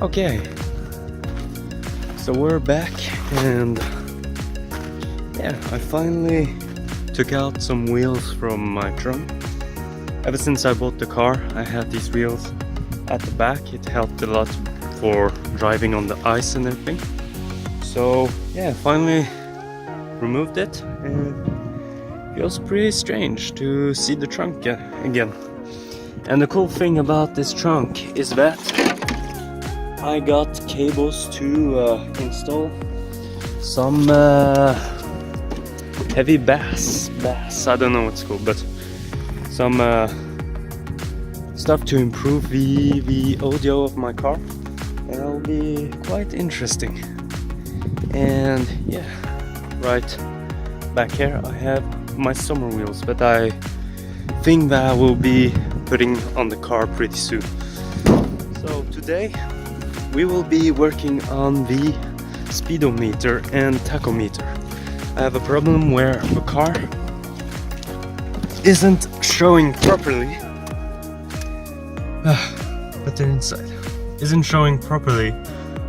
Okay, so we're back, and yeah, I finally took out some wheels from my trunk. Ever since I bought the car, I had these wheels at the back. It helped a lot for driving on the ice and everything. So yeah, finally removed it, and it feels pretty strange to see the trunk again. And the cool thing about this trunk is that I got cables to install some heavy bass, I don't know what it's called, but some stuff to improve the audio of my car, and it'll be quite interesting. And yeah, right back here I have my summer wheels, but I think that I will be putting on the car pretty soon. So today we will be working on the speedometer and tachometer. I have a problem where the car isn't showing properly. But they're inside. Isn't showing properly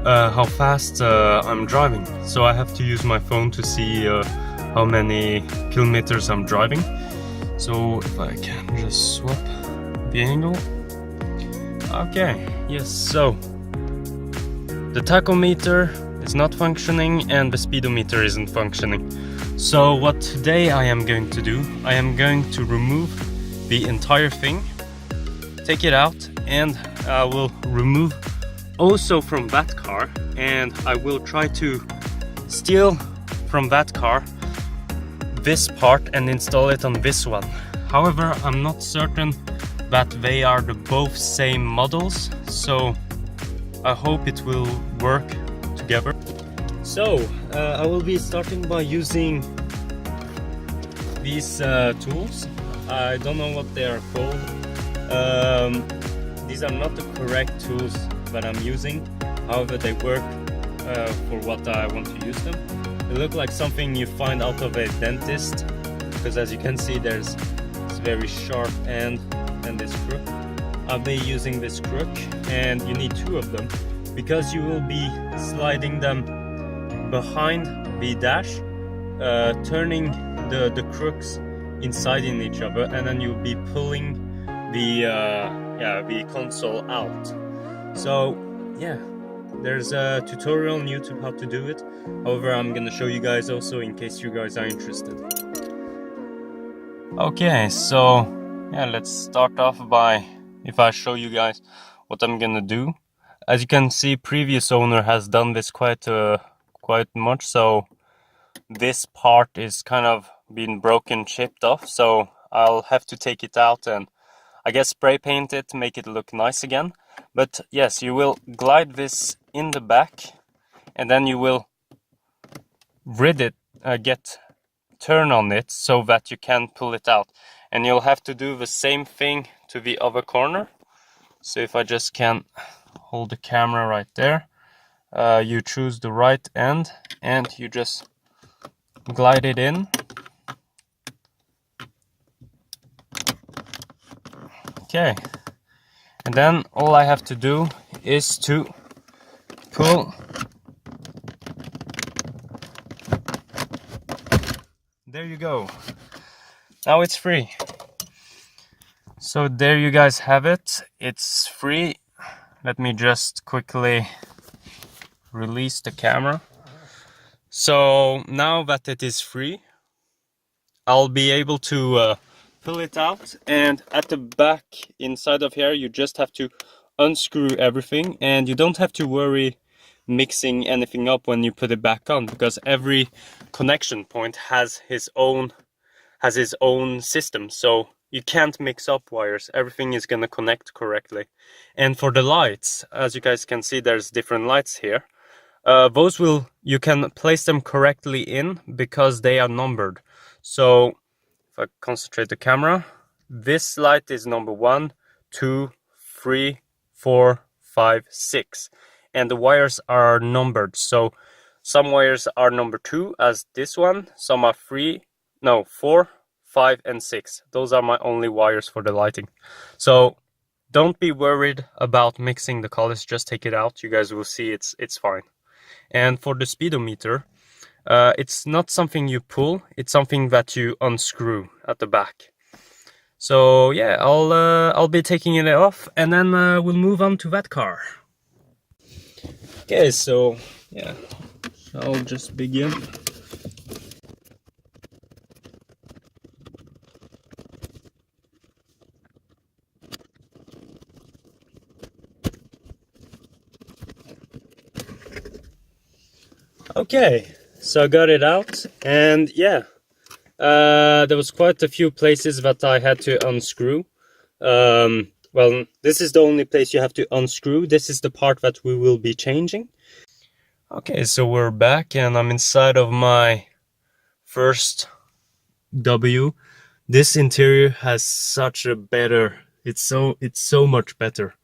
how fast I'm driving. So I have to use my phone to see how many kilometers I'm driving. So if I can just swap the angle. Okay, yes, so the tachometer is not functioning and the speedometer isn't functioning. So what today I am going to do, I am going to remove the entire thing, take it out, and I will remove also from that car, and I will try to steal from that car this part and install it on this one. However, I'm not certain that they are the both same models, so I hope it will work together. So I will be starting by using these tools. I don't know what they are called. These are not the correct tools that I'm using, however they work for what I want to use them. They look like something you find out of a dentist, because as you can see there's this very sharp end and this crook. I'll be using this crook, and you need two of them because you will be sliding them behind the dash, turning the crooks inside in each other, and then you'll be pulling the console out. So yeah, there's a tutorial on YouTube how to do it. However, I'm gonna show you guys also in case you guys are interested. Okay, so yeah, let's start off by, if I show you guys what I'm gonna do. As you can see, previous owner has done this quite much, so this part is kind of been broken, chipped off, so I'll have to take it out and I guess spray paint it, make it look nice again. But yes, you will glide this in the back, and then you will rid it, turn on it so that you can pull it out. And you'll have to do the same thing to the other corner. So if I just can hold the camera right there, you choose the right end and you just glide it in. Okay, and then all I have to do is to pull. There you go. Now it's free. So there you guys have it. It's free. Let me just quickly release the camera. So now that it is free, I'll be able to pull it out, and at the back inside of here you just have to unscrew everything, and you don't have to worry mixing anything up when you put it back on, because every connection point has his own system, so you can't mix up wires. Everything is gonna connect correctly. And for the lights, as you guys can see, there's different lights here. Those you can place them correctly in because they are numbered. So if I concentrate the camera, this light is number 1, 2, 3, 4, 5, 6, and the wires are numbered. So some wires are number 2 as this one, some are 4, 5 and 6. Those are my only wires for the lighting. So don't be worried about mixing the colors, just take it out. You guys will see it's fine. And for the speedometer, it's not something you pull, it's something that you unscrew at the back. So yeah, I'll be taking it off, and then we'll move on to that car. Okay, so yeah, I'll just begin. Okay, so I got it out, and yeah, there was quite a few places that I had to unscrew. Well, this is the only place you have to unscrew. This is the part that we will be changing. Okay, so we're back, and I'm inside of my first W. This interior has such a better, it's so much better.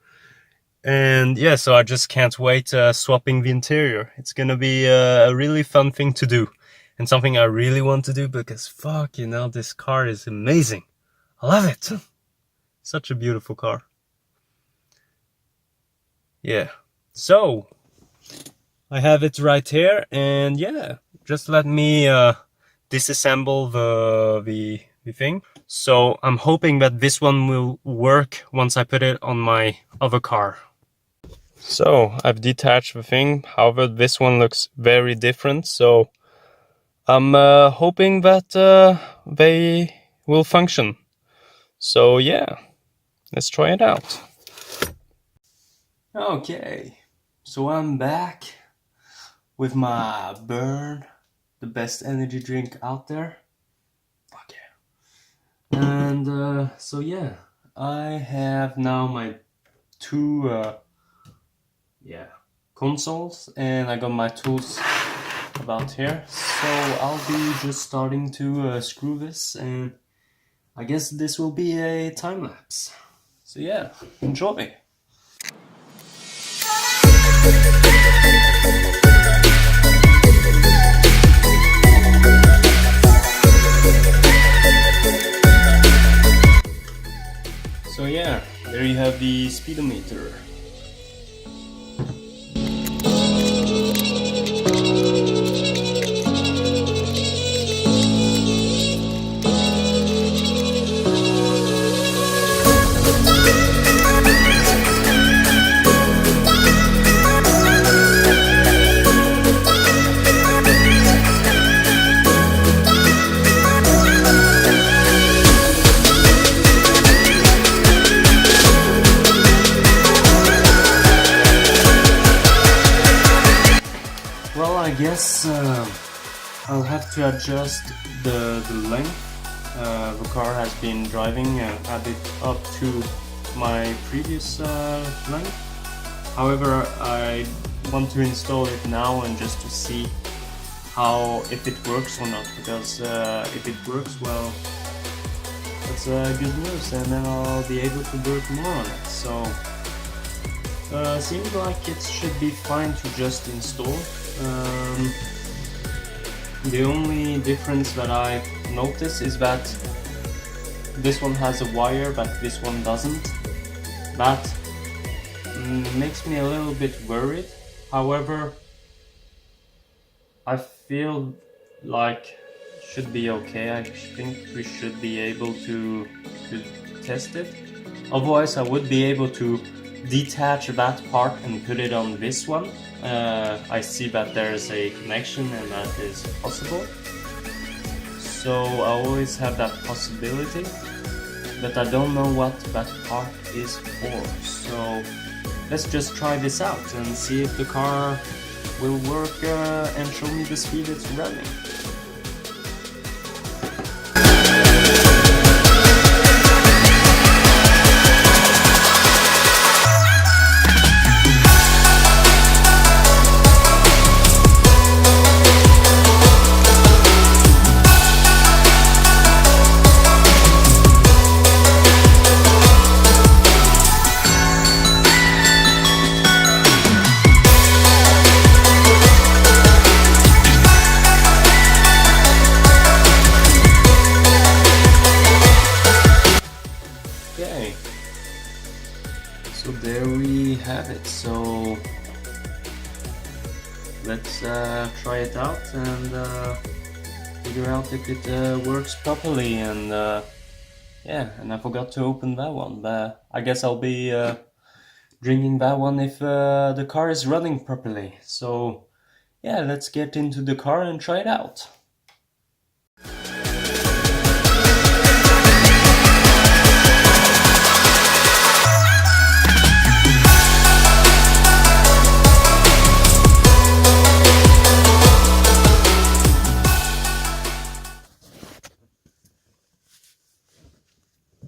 And yeah, so I just can't wait swapping the interior. It's gonna be a really fun thing to do, and something I really want to do, because fuck, you know, this car is amazing. I love it. Such a beautiful car. Yeah, so I have it right here, and yeah, just let me disassemble the thing. So I'm hoping that this one will work once I put it on my other car. So I've detached the thing. However, this one looks very different, so I'm hoping that they will function. So yeah, let's try it out. Okay, so I'm back with my Burn, the best energy drink out there. Fuck yeah. And so yeah, I have now my two consoles, and I got my tools about here. So I'll be just starting to screw this, and I guess this will be a time lapse. So yeah, enjoy. So yeah, there you have the speedometer. Well, I guess I'll have to adjust the length the car has been driving and add it up to my previous length. However, I want to install it now and just to see if it works or not, because if it works, well, that's good news, and then I'll be able to work more on it. So seems like it should be fine to just install. The only difference that I notice is that this one has a wire but this one doesn't. That makes me a little bit worried. However, I feel like it should be okay. I think we should be able to test it. Otherwise, I would be able to detach that part and put it on this one. I see that there is a connection and that is possible. So I always have that possibility, but I don't know what that part is for. So let's just try this out and see if the car will work and show me the speed it's running. we have it. So let's try it out and figure out if it works properly. And yeah, and I forgot to open that one, but I guess I'll be drinking that one if the car is running properly. So yeah, let's get into the car and try it out.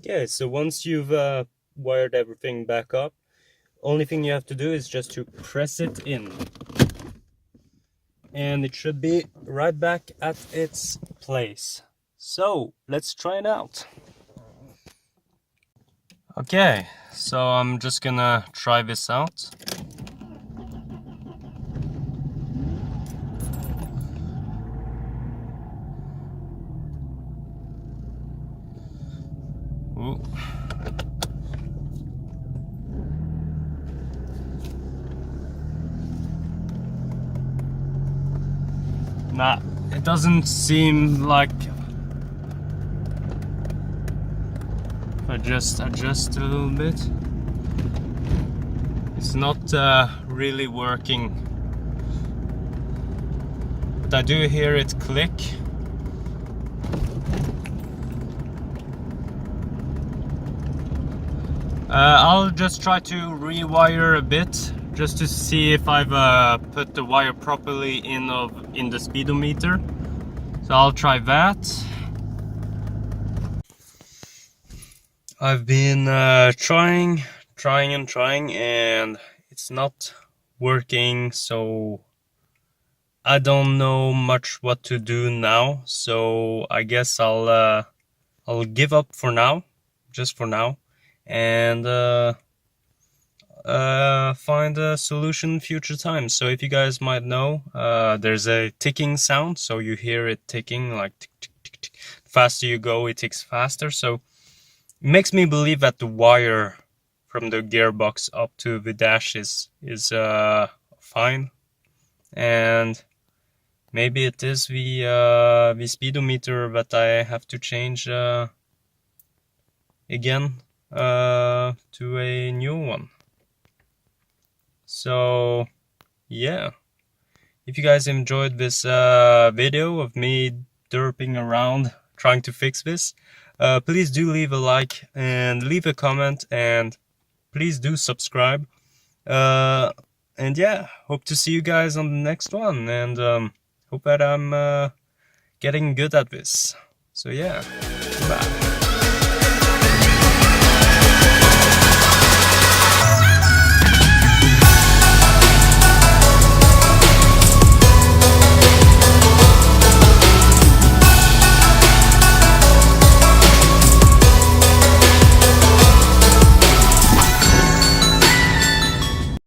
Okay, so once you've wired everything back up, only thing you have to do is just to press it in. And it should be right back at its place. So, let's try it out. Okay, so I'm just gonna try this out. Ooh. Nah, it doesn't seem like... If I just adjust a little bit, it's not really working. But I do hear it click. I'll just try to rewire a bit, just to see if I've put the wire properly in the speedometer. So I'll try that. I've been trying and it's not working, so I don't know much what to do now. So I guess I'll give up for now, just for now, and find a solution future time. So if you guys might know, there's a ticking sound, so you hear it ticking, like tick, tick, tick, tick. The faster you go, it ticks faster. So it makes me believe that the wire from the gearbox up to the dash is fine, and maybe it is the speedometer that I have to change again to a new one. So yeah, if you guys enjoyed this video of me derping around trying to fix this, please do leave a like and leave a comment, and please do subscribe. And yeah, hope to see you guys on the next one, and hope that I'm getting good at this. So yeah, bye.